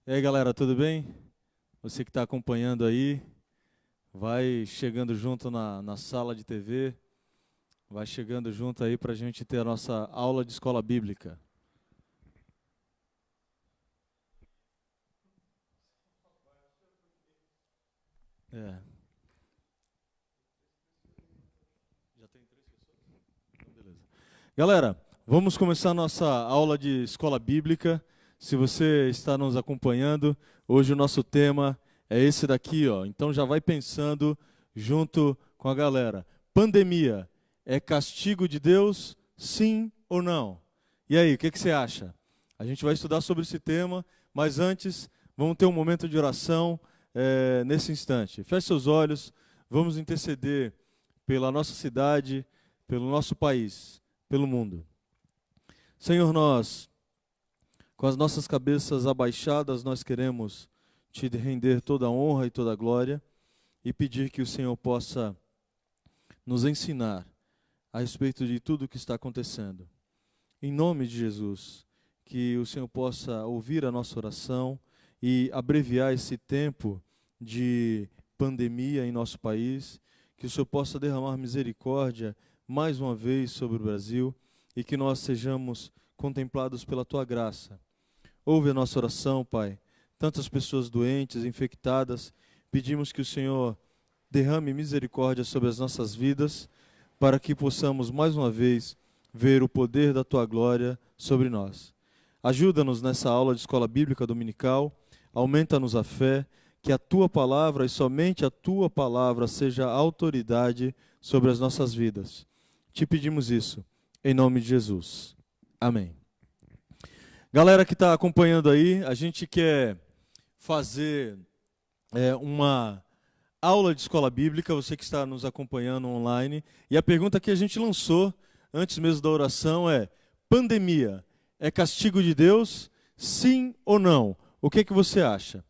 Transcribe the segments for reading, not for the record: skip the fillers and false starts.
E aí, galera, tudo bem? Você que está acompanhando aí, vai chegando junto na sala de TV, vai chegando junto aí para a gente ter a nossa aula de escola bíblica. É. Já tem 3 pessoas? Então, beleza. Galera, vamos começar a nossa aula de escola bíblica. Se você está nos acompanhando, hoje o nosso tema é esse daqui, ó. Então já vai pensando junto com a galera. Pandemia é castigo de Deus, sim ou não? E aí, o que você acha? A gente vai estudar sobre esse tema, mas antes vamos ter um momento de oração nesse instante. Feche seus olhos, vamos interceder pela nossa cidade, pelo nosso país, pelo mundo. Senhor, nós, com as nossas cabeças abaixadas, nós queremos te render toda a honra e toda a glória e pedir que o Senhor possa nos ensinar a respeito de tudo o que está acontecendo. Em nome de Jesus, que o Senhor possa ouvir a nossa oração e abreviar esse tempo de pandemia em nosso país, que o Senhor possa derramar misericórdia mais uma vez sobre o Brasil e que nós sejamos contemplados pela Tua graça. Ouve a nossa oração, Pai. Tantas pessoas doentes, infectadas, pedimos que o Senhor derrame misericórdia sobre as nossas vidas, para que possamos mais uma vez ver o poder da Tua glória sobre nós. Ajuda-nos nessa aula de escola bíblica dominical, aumenta-nos a fé, que a Tua palavra e somente a Tua palavra seja a autoridade sobre as nossas vidas. Te pedimos isso, em nome de Jesus. Amém. Galera que está acompanhando aí, a gente quer fazer uma aula de escola bíblica, você que está nos acompanhando online, e a pergunta que a gente lançou antes mesmo da oração é: pandemia é castigo de Deus? Sim ou não? O que você acha?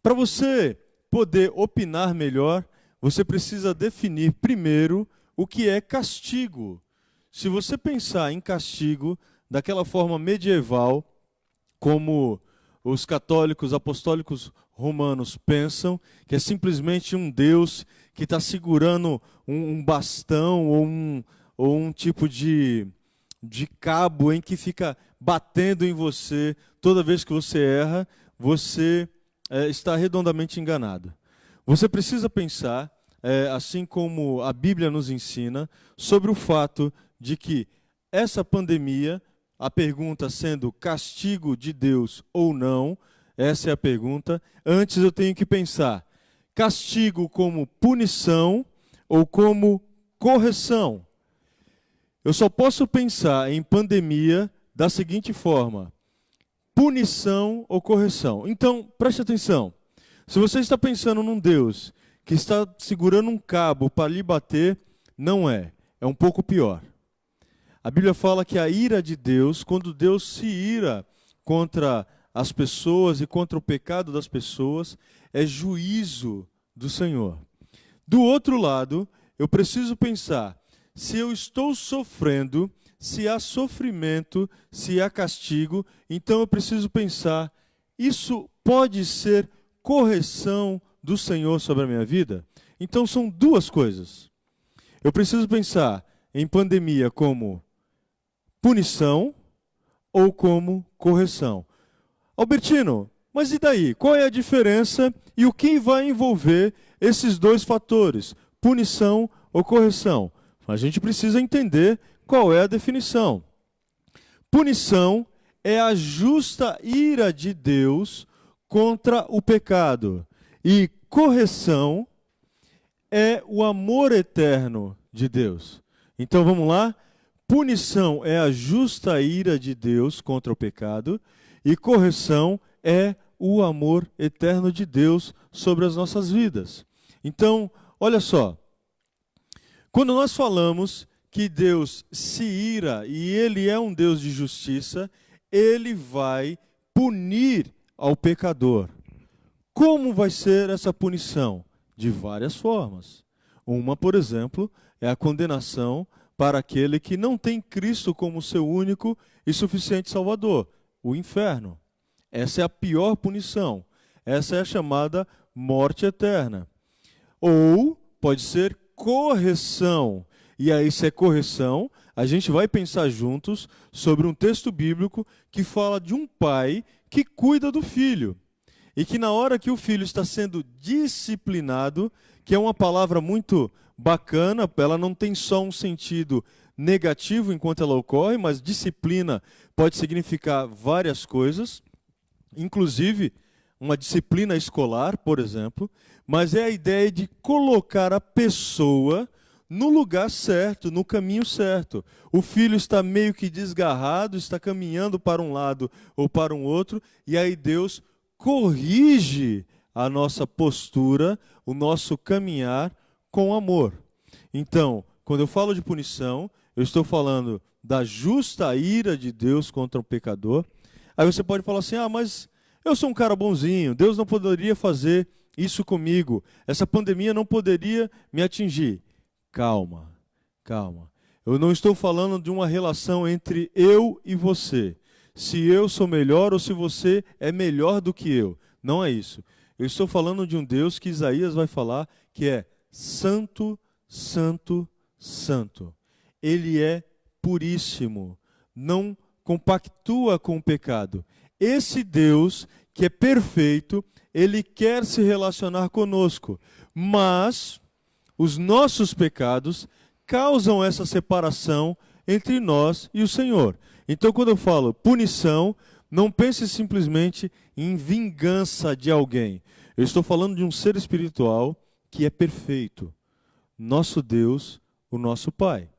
Para você poder opinar melhor, você precisa definir primeiro o que é castigo. Se você pensar em castigo daquela forma medieval, como os católicos apostólicos romanos pensam, que é simplesmente um Deus que está segurando um bastão ou um tipo de cabo em que fica batendo em você toda vez que você erra, você está redondamente enganado. Você precisa pensar, assim como a Bíblia nos ensina, sobre o fato de que essa pandemia, a pergunta sendo castigo de Deus ou não, essa é a pergunta. Antes eu tenho que pensar, castigo como punição ou como correção? Eu só posso pensar em pandemia da seguinte forma: punição ou correção. Então, preste atenção. Se você está pensando num Deus que está segurando um cabo para lhe bater, não é. É um pouco pior. A Bíblia fala que a ira de Deus, quando Deus se ira contra as pessoas e contra o pecado das pessoas, é juízo do Senhor. Do outro lado, eu preciso pensar, se eu estou sofrendo, se há sofrimento, se há castigo, então eu preciso pensar, isso pode ser correção do Senhor sobre a minha vida? Então são duas coisas. Eu preciso pensar em pandemia como punição ou como correção. Albertino, mas e daí? Qual é a diferença e o que vai envolver esses dois fatores, punição ou correção? A gente precisa entender qual é a definição. Punição é a justa ira de Deus contra o pecado. E correção é o amor eterno de Deus. Então vamos lá? Punição é a justa ira de Deus contra o pecado e correção é o amor eterno de Deus sobre as nossas vidas. Então, olha só, quando nós falamos que Deus se ira e Ele é um Deus de justiça, Ele vai punir ao pecador. Como vai ser essa punição? De várias formas. Uma, por exemplo, é a condenação para aquele que não tem Cristo como seu único e suficiente Salvador, o inferno. Essa é a pior punição. Essa é a chamada morte eterna. Ou pode ser correção. E aí, se é correção, a gente vai pensar juntos sobre um texto bíblico que fala de um pai que cuida do filho. E que na hora que o filho está sendo disciplinado, que é uma palavra muito bacana, ela não tem só um sentido negativo enquanto ela ocorre, mas disciplina pode significar várias coisas, inclusive uma disciplina escolar, por exemplo, mas é a ideia de colocar a pessoa no lugar certo, no caminho certo. O filho está meio que desgarrado, está caminhando para um lado ou para um outro, e aí Deus corrige a nossa postura, o nosso caminhar com amor. Então, quando eu falo de punição, eu estou falando da justa ira de Deus contra o pecador. Aí você pode falar assim, mas eu sou um cara bonzinho, Deus não poderia fazer isso comigo, essa pandemia não poderia me atingir. Calma, calma. Eu não estou falando de uma relação entre eu e você. Se eu sou melhor ou se você é melhor do que eu. Não é isso. Eu estou falando de um Deus que Isaías vai falar que é santo, santo, santo. Ele é puríssimo. Não compactua com o pecado. Esse Deus que é perfeito, ele quer se relacionar conosco. Mas os nossos pecados causam essa separação entre nós e o Senhor. Então, quando eu falo punição, não pense simplesmente em vingança de alguém. Eu estou falando de um ser espiritual que é perfeito. Nosso Deus, o nosso Pai.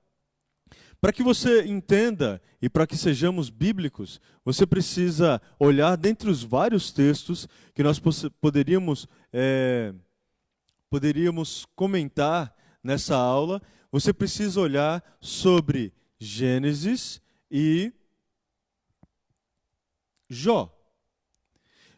Para que você entenda e para que sejamos bíblicos, você precisa olhar dentre os vários textos que nós poderíamos comentar nessa aula. Você precisa olhar sobre Gênesis e Jó.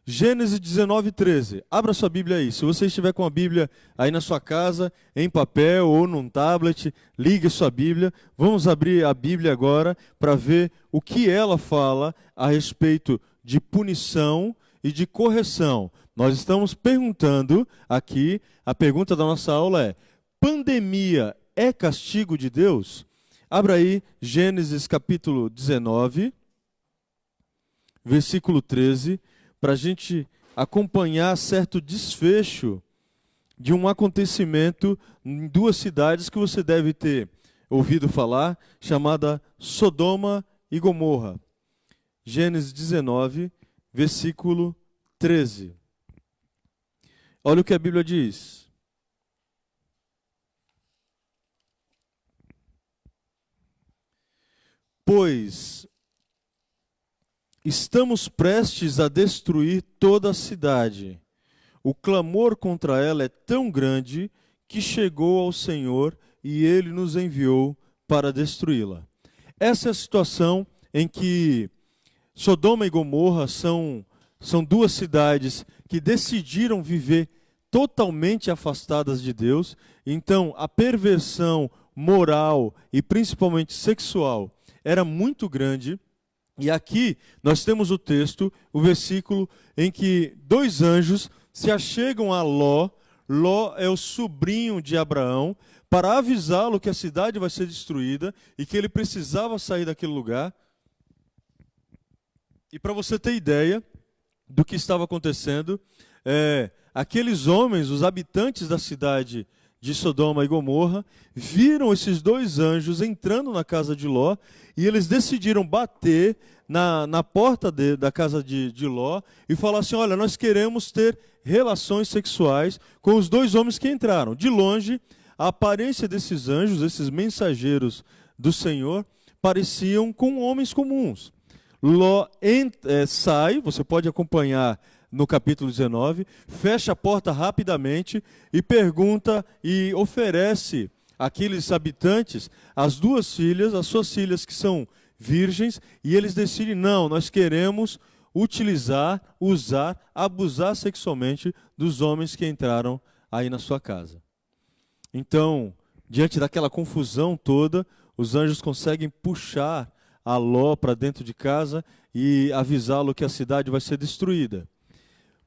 Gênesis 19:13. Abra sua Bíblia aí. Se você estiver com a Bíblia aí na sua casa, em papel ou num tablet, ligue sua Bíblia. Vamos abrir a Bíblia agora para ver o que ela fala a respeito de punição e de correção. Nós estamos perguntando aqui, a pergunta da nossa aula é: pandemia é castigo de Deus? Abra aí Gênesis capítulo 19, versículo 13, para a gente acompanhar certo desfecho de um acontecimento em duas cidades que você deve ter ouvido falar, chamada Sodoma e Gomorra. Gênesis 19, versículo 13. Olha o que a Bíblia diz. Pois estamos prestes a destruir toda a cidade. O clamor contra ela é tão grande que chegou ao Senhor e Ele nos enviou para destruí-la. Essa é a situação em que Sodoma e Gomorra são duas cidades que decidiram viver totalmente afastadas de Deus. Então, a perversão moral e principalmente sexual era muito grande. E aqui nós temos o texto, o versículo em que dois anjos se achegam a Ló. Ló é o sobrinho de Abraão, para avisá-lo que a cidade vai ser destruída e que ele precisava sair daquele lugar. E para você ter ideia do que estava acontecendo, aqueles homens, os habitantes da cidade de Sodoma e Gomorra, viram esses dois anjos entrando na casa de Ló e eles decidiram bater na porta da casa de Ló e falar assim: olha, nós queremos ter relações sexuais com os dois homens que entraram. De longe, a aparência desses anjos, esses mensageiros do Senhor, pareciam com homens comuns. Ló sai, você pode acompanhar no capítulo 19, fecha a porta rapidamente e pergunta e oferece àqueles habitantes as suas filhas que são virgens, e eles decidem: não, nós queremos usar, abusar sexualmente dos homens que entraram aí na sua casa. Então, diante daquela confusão toda, os anjos conseguem puxar a Ló para dentro de casa e avisá-lo que a cidade vai ser destruída.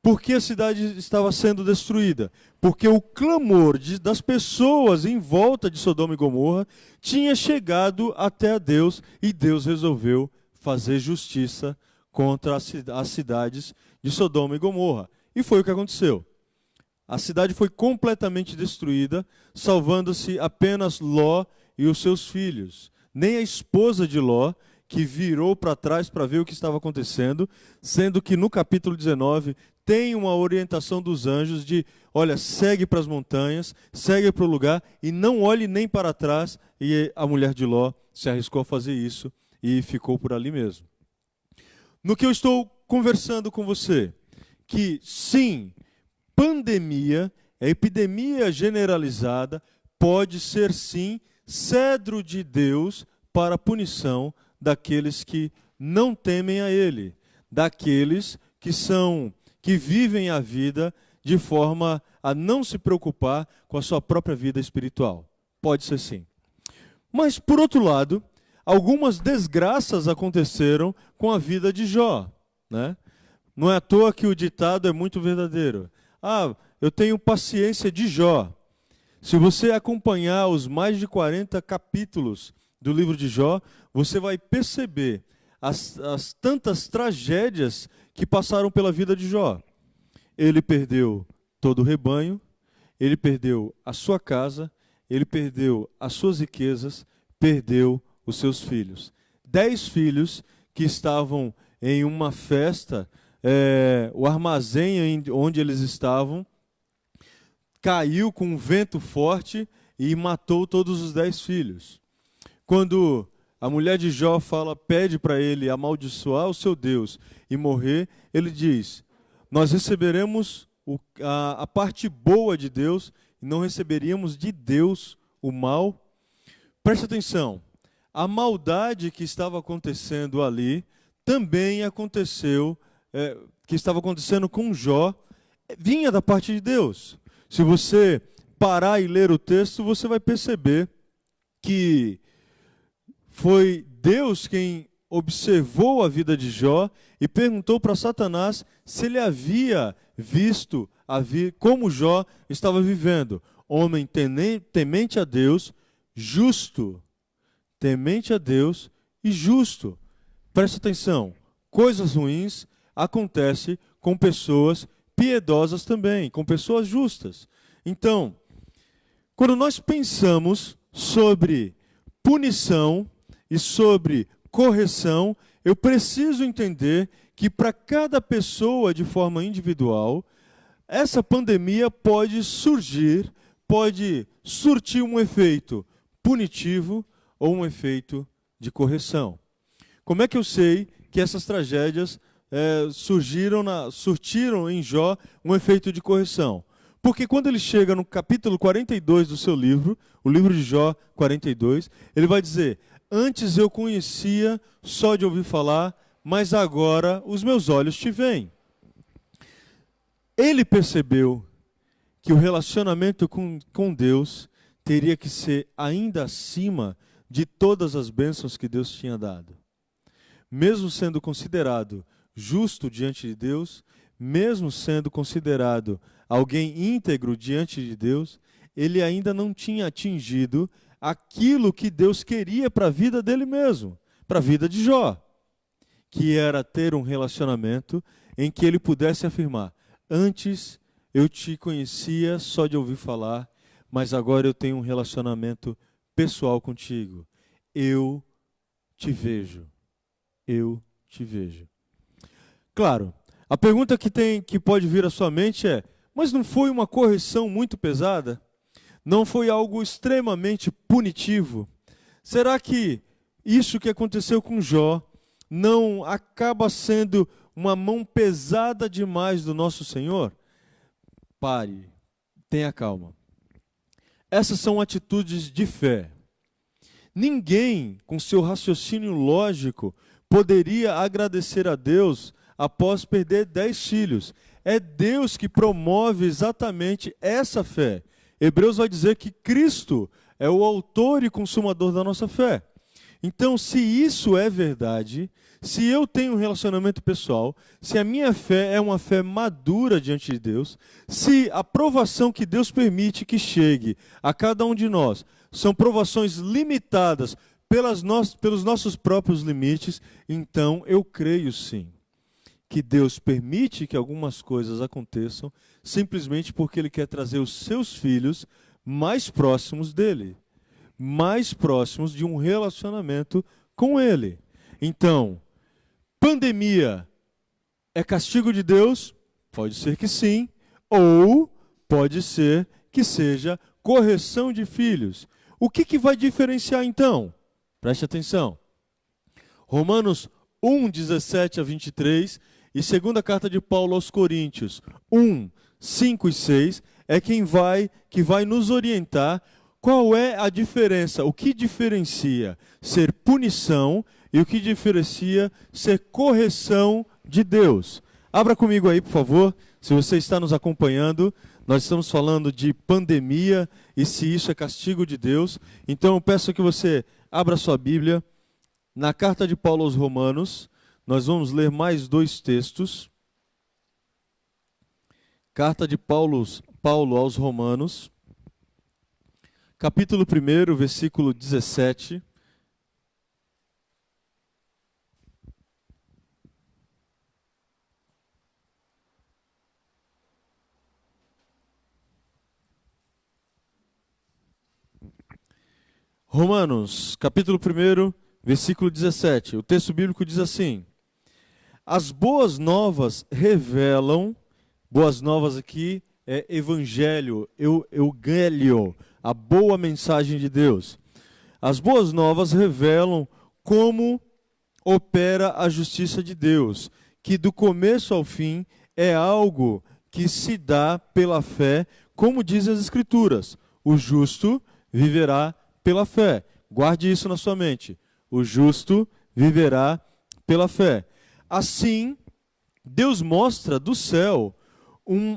Por que a cidade estava sendo destruída? Porque o clamor das pessoas em volta de Sodoma e Gomorra tinha chegado até a Deus e Deus resolveu fazer justiça contra as cidades de Sodoma e Gomorra. E foi o que aconteceu. A cidade foi completamente destruída, salvando-se apenas Ló e os seus filhos. Nem a esposa de Ló, que virou para trás para ver o que estava acontecendo, sendo que no capítulo 19 tem uma orientação dos anjos de, olha, segue para as montanhas, segue para o lugar e não olhe nem para trás. E a mulher de Ló se arriscou a fazer isso e ficou por ali mesmo. No que eu estou conversando com você, que sim, pandemia, a epidemia generalizada, pode ser sim cedro de Deus para a punição daqueles que não temem a Ele, daqueles que vivem a vida de forma a não se preocupar com a sua própria vida espiritual. Pode ser sim. Mas, por outro lado, algumas desgraças aconteceram com a vida de Jó, né? Não é à toa que o ditado é muito verdadeiro. Ah, eu tenho paciência de Jó. Se você acompanhar os mais de 40 capítulos do livro de Jó, você vai perceber as tantas tragédias que passaram pela vida de Jó. Ele perdeu todo o rebanho, ele perdeu a sua casa, ele perdeu as suas riquezas, perdeu os seus filhos. 10 filhos que estavam em uma festa, o armazém onde eles estavam caiu com um vento forte e matou todos os 10 filhos. Quando a mulher de Jó pede para ele amaldiçoar o seu Deus e morrer, ele diz, nós receberemos a parte boa de Deus e não receberíamos de Deus o mal. Preste atenção, a maldade que estava acontecendo ali também aconteceu, que estava acontecendo com Jó, vinha da parte de Deus. Se você parar e ler o texto, você vai perceber que foi Deus quem observou a vida de Jó e perguntou para Satanás se ele havia visto como Jó estava vivendo. Homem temente a Deus, justo. Temente a Deus e justo. Presta atenção, coisas ruins acontecem com pessoas piedosas também, com pessoas justas. Então, quando nós pensamos sobre punição e sobre correção, eu preciso entender que para cada pessoa de forma individual, essa pandemia pode surtir um efeito punitivo ou um efeito de correção. Como é que eu sei que essas tragédias surtiram em Jó um efeito de correção? Porque quando ele chega no capítulo 42 do seu livro, o livro de Jó 42, ele vai dizer, antes eu conhecia só de ouvir falar, mas agora os meus olhos te veem. Ele percebeu que o relacionamento com Deus teria que ser ainda acima de todas as bênçãos que Deus tinha dado. Mesmo sendo considerado justo diante de Deus, mesmo sendo considerado alguém íntegro diante de Deus, ele ainda não tinha atingido aquilo que Deus queria para a vida dele mesmo, para a vida de Jó, que era ter um relacionamento em que ele pudesse afirmar, antes eu te conhecia só de ouvir falar, mas agora eu tenho um relacionamento pessoal contigo. Eu te vejo. Eu te vejo. Claro, a pergunta que pode vir à sua mente é, mas não foi uma correção muito pesada? Não foi algo extremamente punitivo? Será que isso que aconteceu com Jó não acaba sendo uma mão pesada demais do nosso Senhor? Pare, tenha calma. Essas são atitudes de fé. Ninguém, com seu raciocínio lógico, poderia agradecer a Deus após perder 10 filhos. É Deus que promove exatamente essa fé. Hebreus vai dizer que Cristo é o autor e consumador da nossa fé. Então, se isso é verdade, se eu tenho um relacionamento pessoal, se a minha fé é uma fé madura diante de Deus, se a provação que Deus permite que chegue a cada um de nós são provações limitadas pelos nossos próprios limites, então eu creio sim que Deus permite que algumas coisas aconteçam simplesmente porque Ele quer trazer os seus filhos mais próximos dele, mais próximos de um relacionamento com Ele. Então, pandemia é castigo de Deus? Pode ser que sim, ou pode ser que seja correção de filhos. O que vai diferenciar então? Preste atenção. Romanos 1, 17 a 23 e segunda carta de Paulo aos Coríntios 1, 5 e 6 é que vai nos orientar qual é a diferença, o que diferencia ser punição e o que diferencia ser correção de Deus. Abra comigo aí, por favor, se você está nos acompanhando. Nós estamos falando de pandemia e se isso é castigo de Deus. Então eu peço que você abra sua Bíblia. Na carta de Paulo aos Romanos, nós vamos ler mais 2 textos. Carta de Paulo aos Romanos, capítulo 1, versículo 17. Romanos, capítulo 1, versículo 17. O texto bíblico diz assim: as boas novas revelam, boas novas aqui é evangelho, eugélio, a boa mensagem de Deus. As boas novas revelam como opera a justiça de Deus, que do começo ao fim é algo que se dá pela fé, como dizem as Escrituras: o justo viverá pela fé. Guarde isso na sua mente. O justo viverá pela fé. Assim, Deus mostra do céu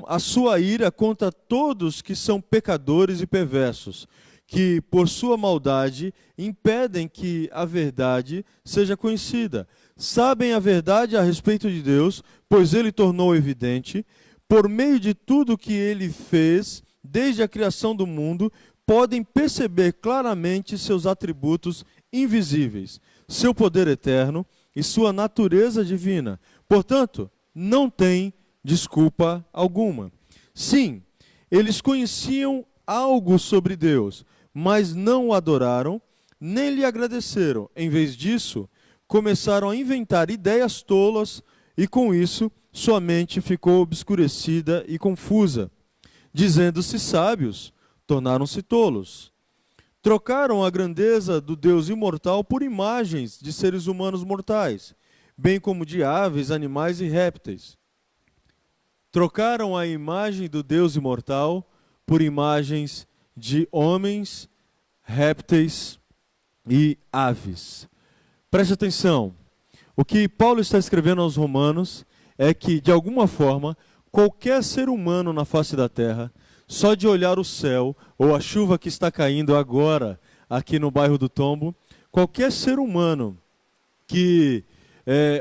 a sua ira contra todos que são pecadores e perversos, que por sua maldade impedem que a verdade seja conhecida. Sabem a verdade a respeito de Deus, pois Ele tornou evidente, por meio de tudo que Ele fez desde a criação do mundo, podem perceber claramente seus atributos invisíveis, seu poder eterno e sua natureza divina. Portanto, não tem desculpa alguma. Sim, eles conheciam algo sobre Deus, mas não o adoraram, nem lhe agradeceram. Em vez disso, começaram a inventar ideias tolas e, com isso, sua mente ficou obscurecida e confusa. Dizendo-se sábios, tornaram-se tolos. Trocaram a grandeza do Deus imortal por imagens de seres humanos mortais, bem como de aves, animais e répteis. Trocaram a imagem do Deus imortal por imagens de homens, répteis e aves. Preste atenção. O que Paulo está escrevendo aos Romanos é que, de alguma forma, qualquer ser humano na face da terra, só de olhar o céu, ou a chuva que está caindo agora aqui no bairro do Tombo, qualquer ser humano que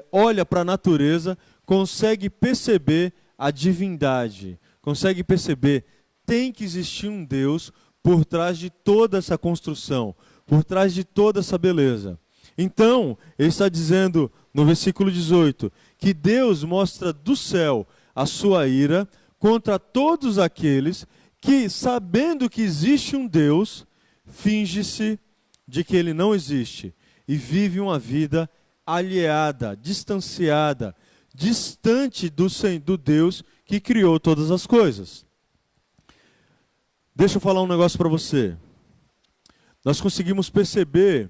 olha para a natureza consegue perceber a divindade, consegue perceber, tem que existir um Deus por trás de toda essa construção, por trás de toda essa beleza. Então, ele está dizendo no versículo 18, que Deus mostra do céu a sua ira contra todos aqueles que, sabendo que existe um Deus, finge-se de que ele não existe e vive uma vida alheada, distanciada, distante do Deus que criou todas as coisas. Deixa eu falar um negócio para você. Nós conseguimos perceber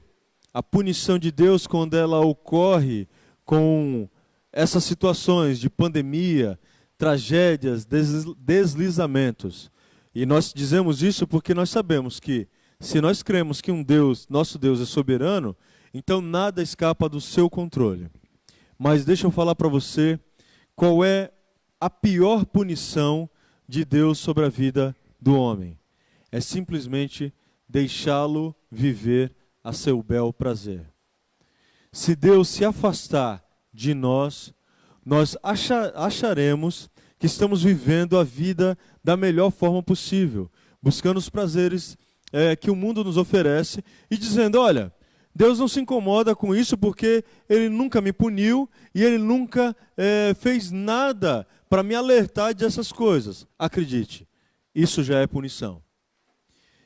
a punição de Deus quando ela ocorre com essas situações de pandemia, tragédias, deslizamentos. E nós dizemos isso porque nós sabemos que, se nós cremos que nosso Deus é soberano, então nada escapa do seu controle. Mas deixa eu falar para você qual é a pior punição de Deus sobre a vida do homem. É simplesmente deixá-lo viver a seu bel prazer. se Deus se afastar de nós, nós acharemos que estamos vivendo a vida da melhor forma possível, buscando os prazeres que o mundo nos oferece e dizendo, olha, Deus não se incomoda com isso porque Ele nunca me puniu e Ele nunca fez nada para me alertar dessas coisas. Acredite, isso já é punição.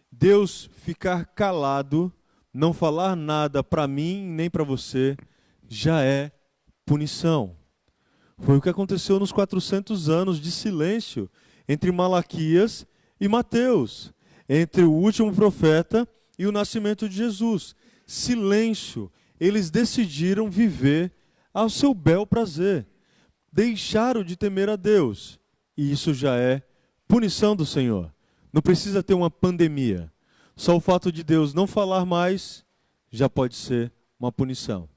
Deus ficar calado, não falar nada para mim nem para você, já é punição. Foi o que aconteceu nos 400 anos de silêncio entre Malaquias e Mateus, entre o último profeta e o nascimento de Jesus. Silêncio. Eles decidiram viver ao seu bel prazer. Deixaram de temer a Deus. E isso já é punição do Senhor. Não precisa ter uma pandemia. Só o fato de Deus não falar mais já pode ser uma punição.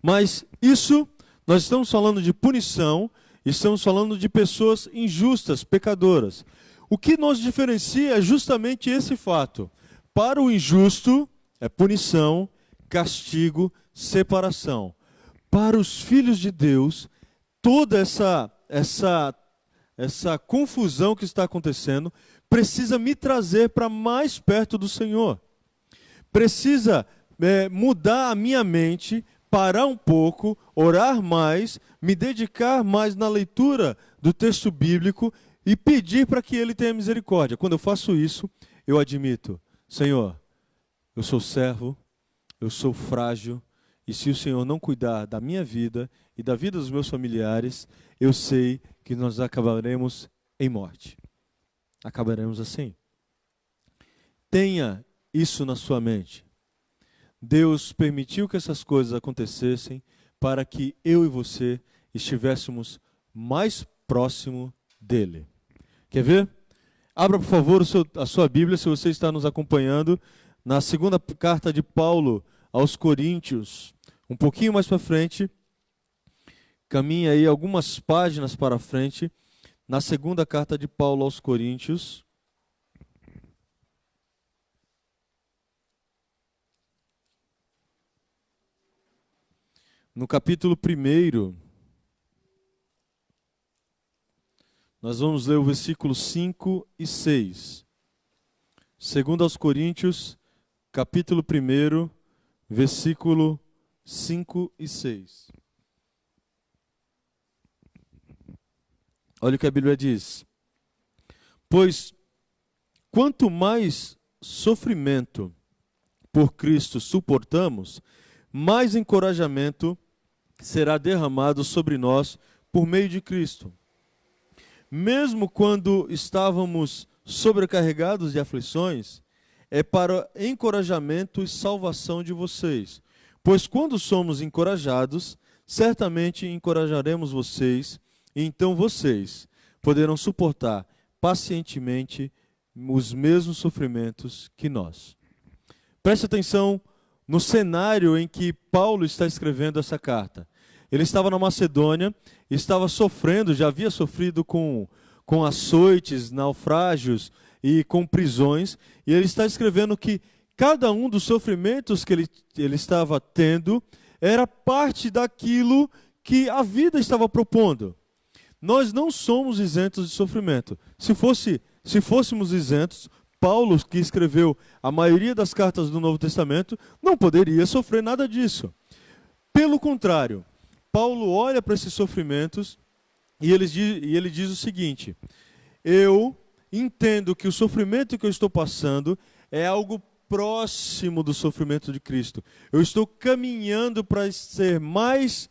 Mas isso, nós estamos falando de punição, estamos falando de pessoas injustas, pecadoras. O que nos diferencia é justamente esse fato. Para o injusto, é punição, castigo, separação. Para os filhos de Deus, toda essa confusão que está acontecendo precisa me trazer para mais perto do Senhor. Precisa mudar a minha mente, parar um pouco, orar mais, me dedicar mais na leitura do texto bíblico e pedir para que Ele tenha misericórdia. Quando eu faço isso, eu admito, Senhor, eu sou servo, eu sou frágil, e se o Senhor não cuidar da minha vida e da vida dos meus familiares, eu sei que nós acabaremos em morte. Acabaremos assim. Tenha isso na sua mente. Deus permitiu que essas coisas acontecessem para que eu e você estivéssemos mais próximo dele. Quer ver? Abra, por favor, a sua Bíblia, se você está nos acompanhando, na segunda carta de Paulo aos Coríntios, um pouquinho mais para frente, caminha aí algumas páginas para frente, na segunda carta de Paulo aos Coríntios. No capítulo 1, nós vamos ler o versículo 5 e 6. Segundo aos Coríntios, capítulo 1, versículo 5 e 6. Olha o que a Bíblia diz. Pois, quanto mais sofrimento por Cristo suportamos, mais encorajamento será derramado sobre nós por meio de Cristo. Mesmo quando estávamos sobrecarregados de aflições, é para encorajamento e salvação de vocês. Pois quando somos encorajados, certamente encorajaremos vocês, e então vocês poderão suportar pacientemente os mesmos sofrimentos que nós. Preste atenção no cenário em que Paulo está escrevendo essa carta. Ele estava na Macedônia, estava sofrendo, já havia sofrido com açoites, naufrágios e com prisões, e ele está escrevendo que cada um dos sofrimentos que ele estava tendo era parte daquilo que a vida estava propondo. Nós não somos isentos de sofrimento. Se fôssemos isentos, Paulo, que escreveu a maioria das cartas do Novo Testamento, não poderia sofrer nada disso. Pelo contrário, Paulo olha para esses sofrimentos e ele diz o seguinte: eu entendo que o sofrimento que eu estou passando é algo próximo do sofrimento de Cristo. Eu estou caminhando para ser mais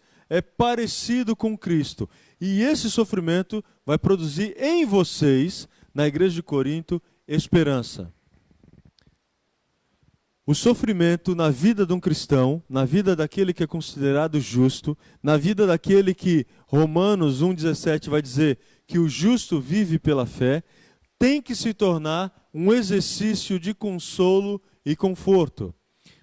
parecido com Cristo. E esse sofrimento vai produzir em vocês, na igreja de Corinto, esperança. O sofrimento na vida de um cristão, na vida daquele que é considerado justo, na vida daquele que Romanos 1,17 vai dizer que o justo vive pela fé, tem que se tornar um exercício de consolo e conforto.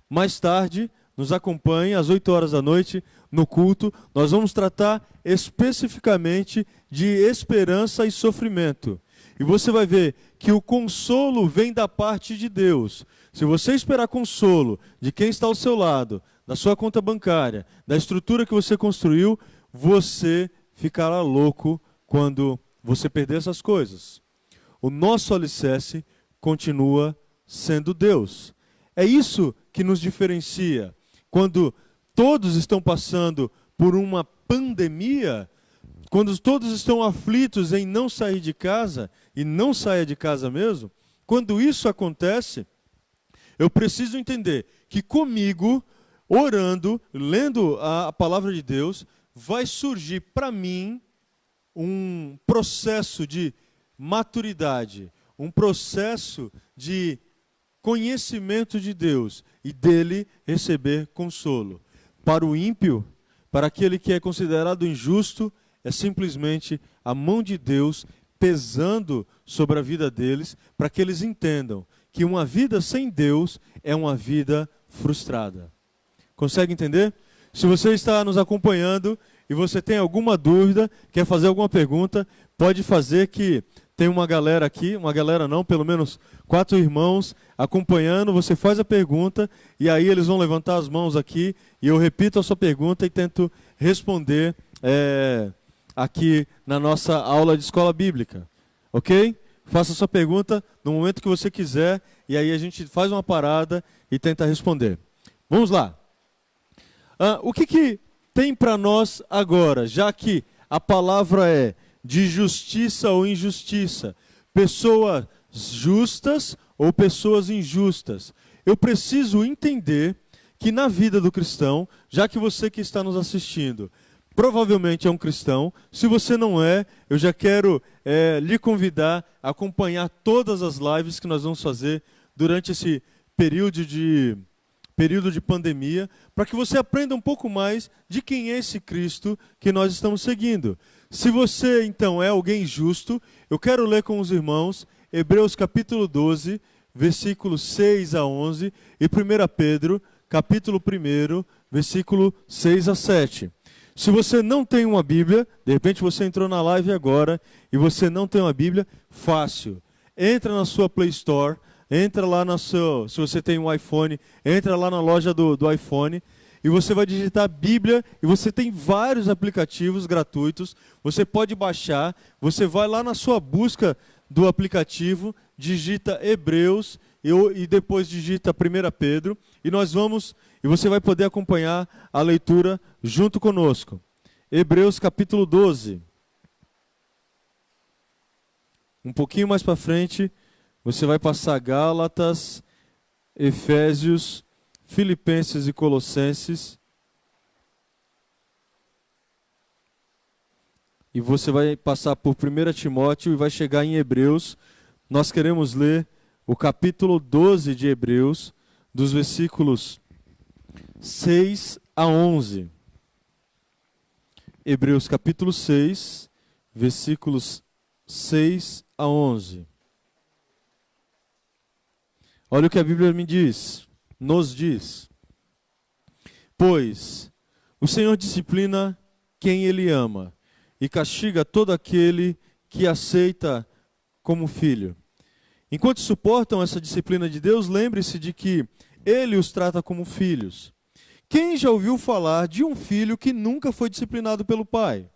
Mais tarde, nos acompanhe às 8 horas da noite no culto, nós vamos tratar especificamente de esperança e sofrimento. E você vai ver que o consolo vem da parte de Deus. Se você esperar consolo de quem está ao seu lado, da sua conta bancária, da estrutura que você construiu, você ficará louco quando você perder essas coisas. O nosso alicerce continua sendo Deus. É isso que nos diferencia. Quando todos estão passando por uma pandemia, quando todos estão aflitos em não sair de casa, e não saia de casa mesmo, quando isso acontece, eu preciso entender que comigo, orando, lendo a palavra de Deus, vai surgir para mim um processo de maturidade, um processo de conhecimento de Deus e dele receber consolo. Para o ímpio, para aquele que é considerado injusto, é simplesmente a mão de Deus pesando sobre a vida deles, para que eles entendam que uma vida sem Deus é uma vida frustrada. Consegue entender? Se você está nos acompanhando e você tem alguma dúvida, quer fazer alguma pergunta, pode fazer, que tem uma galera aqui, uma galera não, pelo menos 4 irmãos acompanhando, você faz a pergunta e aí eles vão levantar as mãos aqui e eu repito a sua pergunta e tento responder aqui na nossa aula de escola bíblica, ok? Faça a sua pergunta no momento que você quiser e aí a gente faz uma parada e tenta responder. Vamos lá. O que tem para nós agora, já que a palavra é de justiça ou injustiça, pessoas justas ou pessoas injustas? Eu preciso entender que na vida do cristão, já que você que está nos assistindo provavelmente é um cristão, se você não é, eu já quero lhe convidar a acompanhar todas as lives que nós vamos fazer durante esse período de pandemia, para que você aprenda um pouco mais de quem é esse Cristo que nós estamos seguindo. Se você, então, é alguém justo, eu quero ler com os irmãos Hebreus capítulo 12, versículos 6 a 11, e 1 Pedro, capítulo 1, versículo 6 a 7. Se você não tem uma Bíblia, de repente você entrou na live agora e você não tem uma Bíblia, fácil. Entra na sua Play Store, entra lá se você tem um iPhone, entra lá na loja do iPhone e você vai digitar Bíblia e você tem vários aplicativos gratuitos, você pode baixar, você vai lá na sua busca do aplicativo, digita Hebreus e depois digita 1 Pedro e você vai poder acompanhar a leitura junto conosco. Hebreus capítulo 12. Um pouquinho mais para frente, você vai passar Gálatas, Efésios, Filipenses e Colossenses. E você vai passar por 1 Timóteo e vai chegar em Hebreus. Nós queremos ler o capítulo 12 de Hebreus, dos versículos 6 a 11. Hebreus capítulo 6, versículos 6 a 11. Olha o que a Bíblia nos diz. Pois o Senhor disciplina quem Ele ama e castiga todo aquele que aceita como filho. Enquanto suportam essa disciplina de Deus, lembre-se de que Ele os trata como filhos. Quem já ouviu falar de um filho que nunca foi disciplinado pelo pai?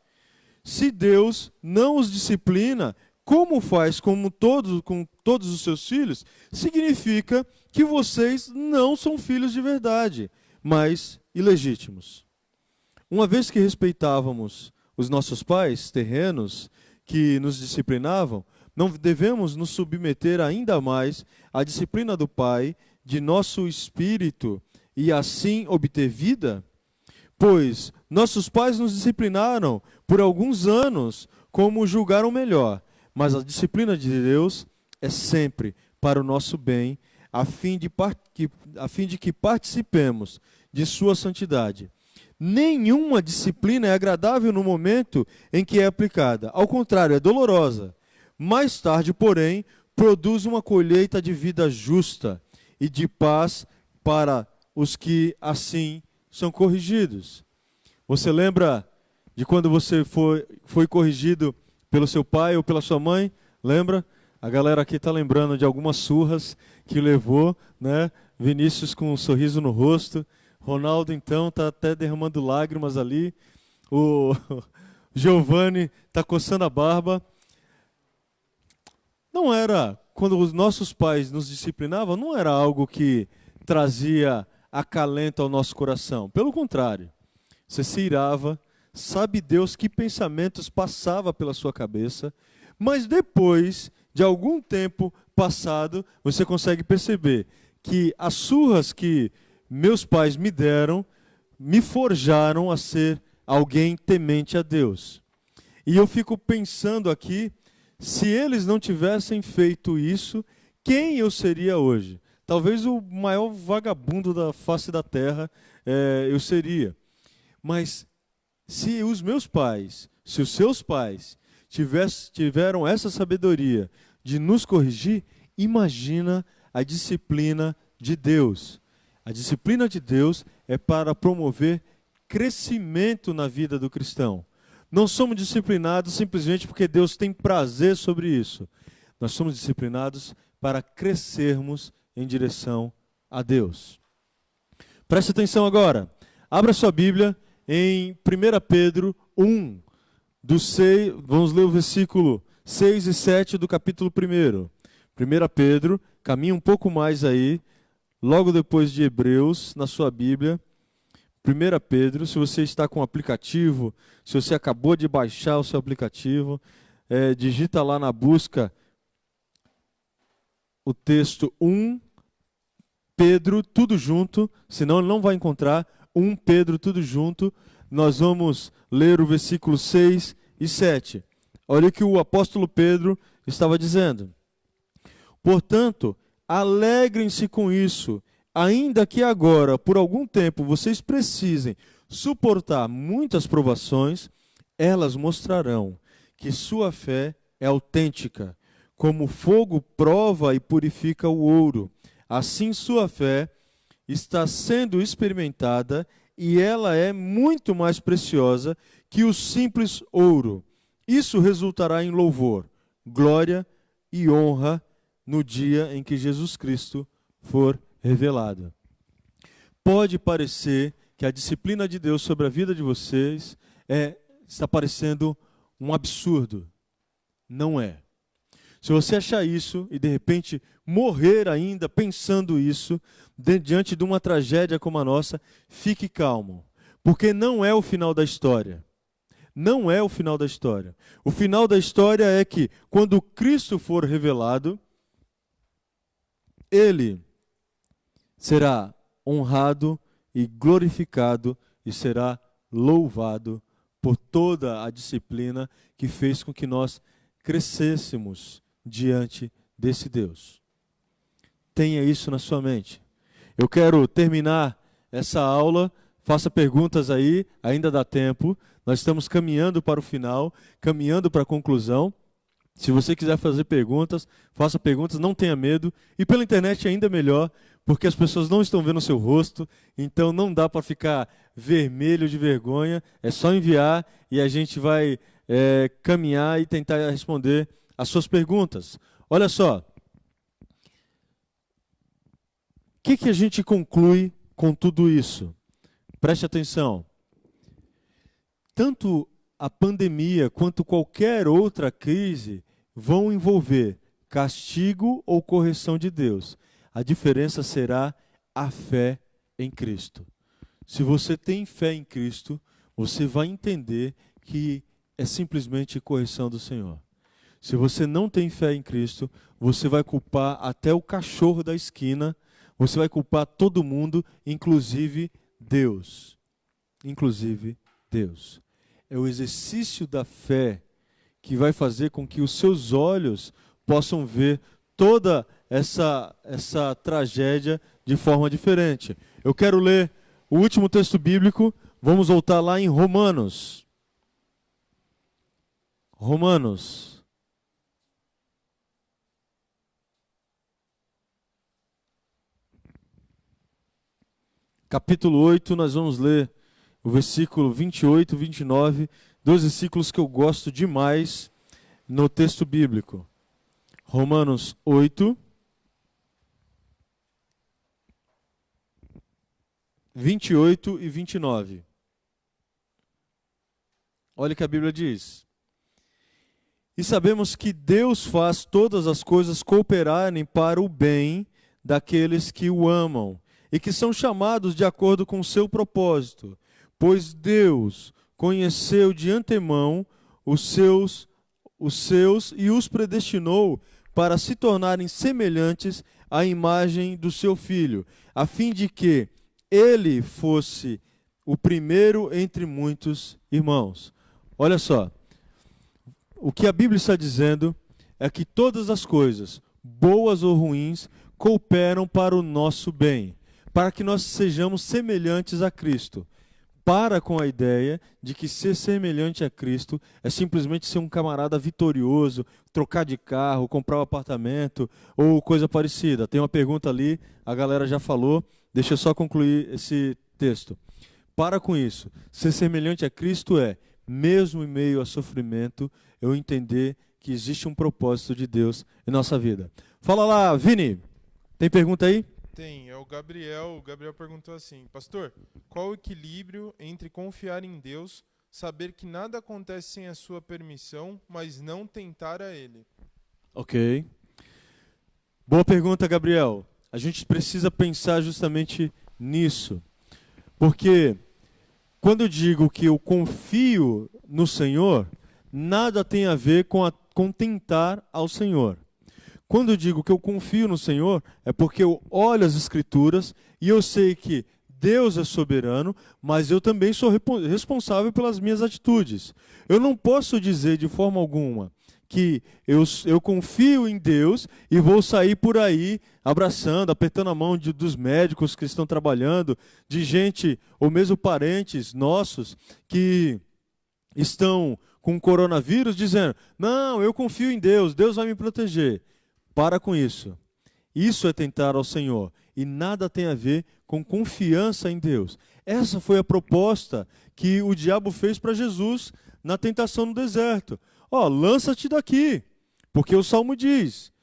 Se Deus não os disciplina, como faz com todos os seus filhos, significa que vocês não são filhos de verdade, mas ilegítimos. Uma vez que respeitávamos os nossos pais terrenos que nos disciplinavam, não devemos nos submeter ainda mais à disciplina do Pai de nosso espírito e assim obter vida? Pois nossos pais nos disciplinaram por alguns anos como julgaram melhor, mas a disciplina de Deus é sempre para o nosso bem, a fim de que participemos de sua santidade. Nenhuma disciplina é agradável no momento em que é aplicada. Ao contrário, é dolorosa. Mais tarde, porém, produz uma colheita de vida justa e de paz para os que assim são corrigidos. Você lembra de quando você foi corrigido pelo seu pai ou pela sua mãe? Lembra? A galera aqui está lembrando de algumas surras que levou, né? Vinícius com um sorriso no rosto, Ronaldo, então, está até derramando lágrimas ali. O Giovanni está coçando a barba. Não era, quando os nossos pais nos disciplinavam, não era algo que trazia acalento ao nosso coração. Pelo contrário, você se irava, sabe Deus que pensamentos passava pela sua cabeça, mas depois de algum tempo passado, você consegue perceber que as surras que meus pais me deram me forjaram a ser alguém temente a Deus. E eu fico pensando aqui, se eles não tivessem feito isso, quem eu seria hoje? Talvez o maior vagabundo da face da terra eu seria. Mas se os meus pais, se os seus pais tiveram essa sabedoria de nos corrigir, imagina a disciplina de Deus. A disciplina de Deus é para promover crescimento na vida do cristão. Não somos disciplinados simplesmente porque Deus tem prazer sobre isso. Nós somos disciplinados para crescermos em direção a Deus. Preste atenção agora. Abra sua Bíblia em 1 Pedro 1, vamos ler o versículo 6 e 7 do capítulo 1. 1 Pedro, caminha um pouco mais aí, logo depois de Hebreus, na sua Bíblia. 1 Pedro, se você está com o aplicativo, se você acabou de baixar o seu aplicativo, digita lá na busca o texto 1 Pedro, tudo junto, senão ele não vai encontrar. 1 Pedro, tudo junto. Nós vamos ler o versículo 6 e 7. Olha o que o apóstolo Pedro estava dizendo. Portanto, alegrem-se com isso, ainda que agora, por algum tempo, vocês precisem suportar muitas provações, elas mostrarão que sua fé é autêntica, como fogo prova e purifica o ouro. Assim sua fé está sendo experimentada e ela é muito mais preciosa que o simples ouro. Isso resultará em louvor, glória e honra no dia em que Jesus Cristo for revelado. Pode parecer que a disciplina de Deus sobre a vida de vocês está parecendo um absurdo. Não é. Se você achar isso e de repente morrer ainda pensando isso, diante de uma tragédia como a nossa, fique calmo, porque não é o final da história. Não é o final da história. O final da história é que, quando Cristo for revelado, Ele será honrado e glorificado e será louvado por toda a disciplina que fez com que nós crescêssemos diante desse Deus. Tenha isso na sua mente. Eu quero terminar essa aula. Faça perguntas aí, ainda dá tempo. Nós estamos caminhando para o final, caminhando para a conclusão. Se você quiser fazer perguntas, faça perguntas, não tenha medo. E pela internet ainda melhor, porque as pessoas não estão vendo o seu rosto, então não dá para ficar vermelho de vergonha. É só enviar e a gente vai caminhar e tentar responder as suas perguntas. Olha só. O que a gente conclui com tudo isso? Preste atenção. Tanto a pandemia quanto qualquer outra crise vão envolver castigo ou correção de Deus. A diferença será a fé em Cristo. Se você tem fé em Cristo, você vai entender que é simplesmente correção do Senhor. Se você não tem fé em Cristo, você vai culpar até o cachorro da esquina, você vai culpar todo mundo, inclusive Deus. Inclusive Deus. É o exercício da fé que vai fazer com que os seus olhos possam ver toda essa tragédia de forma diferente. Eu quero ler o último texto bíblico. Vamos voltar lá em Romanos. Romanos. Capítulo 8, nós vamos ler o versículo 28 e 29, dois versículos que eu gosto demais no texto bíblico. Romanos 8, 28 e 29. Olha o que a Bíblia diz. E sabemos que Deus faz todas as coisas cooperarem para o bem daqueles que o amam e que são chamados de acordo com o seu propósito. Pois Deus conheceu de antemão os seus e os predestinou para se tornarem semelhantes à imagem do seu Filho, a fim de que ele fosse o primeiro entre muitos irmãos. Olha só, o que a Bíblia está dizendo é que todas as coisas, boas ou ruins, cooperam para o nosso bem, para que nós sejamos semelhantes a Cristo. Para com a ideia de que ser semelhante a Cristo é simplesmente ser um camarada vitorioso, trocar de carro, comprar um apartamento ou coisa parecida. Tem uma pergunta ali, a galera já falou, deixa eu só concluir esse texto. Para com isso, ser semelhante a Cristo é, mesmo em meio a sofrimento, eu entender que existe um propósito de Deus em nossa vida. Fala lá, Vini, tem pergunta aí? Tem, é o Gabriel. O Gabriel perguntou assim: Pastor, qual o equilíbrio entre confiar em Deus, saber que nada acontece sem a sua permissão, mas não tentar a Ele? Ok. Boa pergunta, Gabriel. A gente precisa pensar justamente nisso. Porque quando eu digo que eu confio no Senhor, nada tem a ver com tentar ao Senhor. Quando eu digo que eu confio no Senhor, é porque eu olho as Escrituras e eu sei que Deus é soberano, mas eu também sou responsável pelas minhas atitudes. Eu não posso dizer de forma alguma que eu confio em Deus e vou sair por aí abraçando, apertando a mão dos médicos que estão trabalhando, de gente, ou mesmo parentes nossos, que estão com coronavírus, dizendo, não, eu confio em Deus, Deus vai me proteger. Para com isso. Isso é tentar ao Senhor. E nada tem a ver com confiança em Deus. Essa foi a proposta que o diabo fez para Jesus na tentação no deserto. Ó, lança-te daqui. Porque o Salmo diz,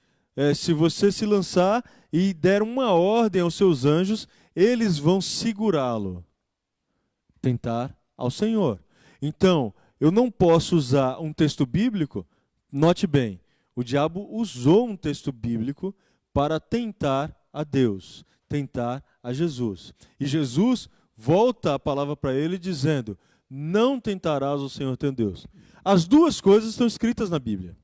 se você se lançar e der uma ordem aos seus anjos, eles vão segurá-lo. Tentar ao Senhor. Então, eu não posso usar um texto bíblico, note bem, o diabo usou um texto bíblico para tentar a Deus, tentar a Jesus. E Jesus volta a palavra para ele dizendo, não tentarás o Senhor teu Deus. As duas coisas estão escritas na Bíblia.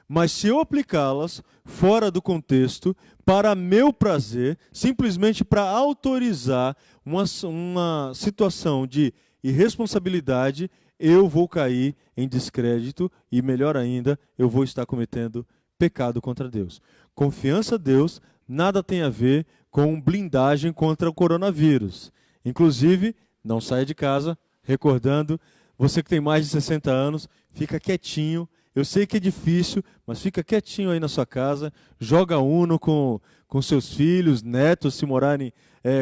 Mas se eu aplicá-las fora do contexto, para meu prazer, simplesmente para autorizar uma situação de irresponsabilidade, eu vou cair em descrédito e, melhor ainda, eu vou estar cometendo pecado contra Deus. Confiança a Deus nada tem a ver com blindagem contra o coronavírus. Inclusive, não saia de casa, recordando, você que tem mais de 60 anos, fica quietinho. Eu sei que é difícil, mas fica quietinho aí na sua casa, joga Uno com seus filhos, netos, se morarem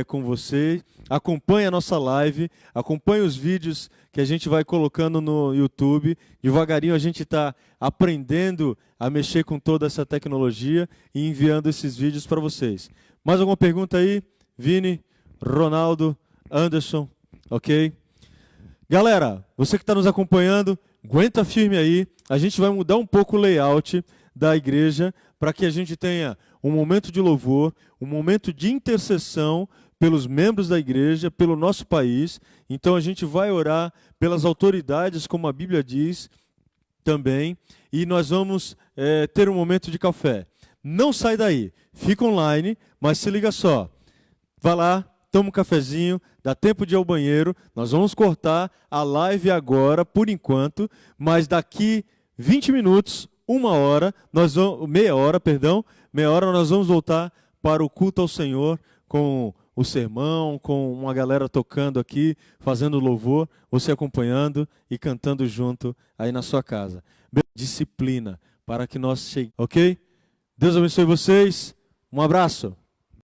com você. Acompanhe a nossa live, acompanhe os vídeos que a gente vai colocando no YouTube. Devagarinho a gente está aprendendo a mexer com toda essa tecnologia e enviando esses vídeos para vocês. Mais alguma pergunta aí? Vini, Ronaldo, Anderson, ok? Galera, você que está nos acompanhando, aguenta firme aí. A gente vai mudar um pouco o layout da igreja para que a gente tenha um momento de louvor, um momento de intercessão pelos membros da igreja, pelo nosso país. Então a gente vai orar pelas autoridades, como a Bíblia diz também, e nós vamos ter um momento de café. Não sai daí, fica online, mas se liga só. Vai lá, toma um cafezinho, dá tempo de ir ao banheiro. Nós vamos cortar a live agora, por enquanto, mas daqui 20 minutos, meia hora, nós vamos voltar para o culto ao Senhor com o sermão, com uma galera tocando aqui, fazendo louvor, você acompanhando e cantando junto aí na sua casa. Disciplina para que nós cheguemos, ok? Deus abençoe vocês, um abraço.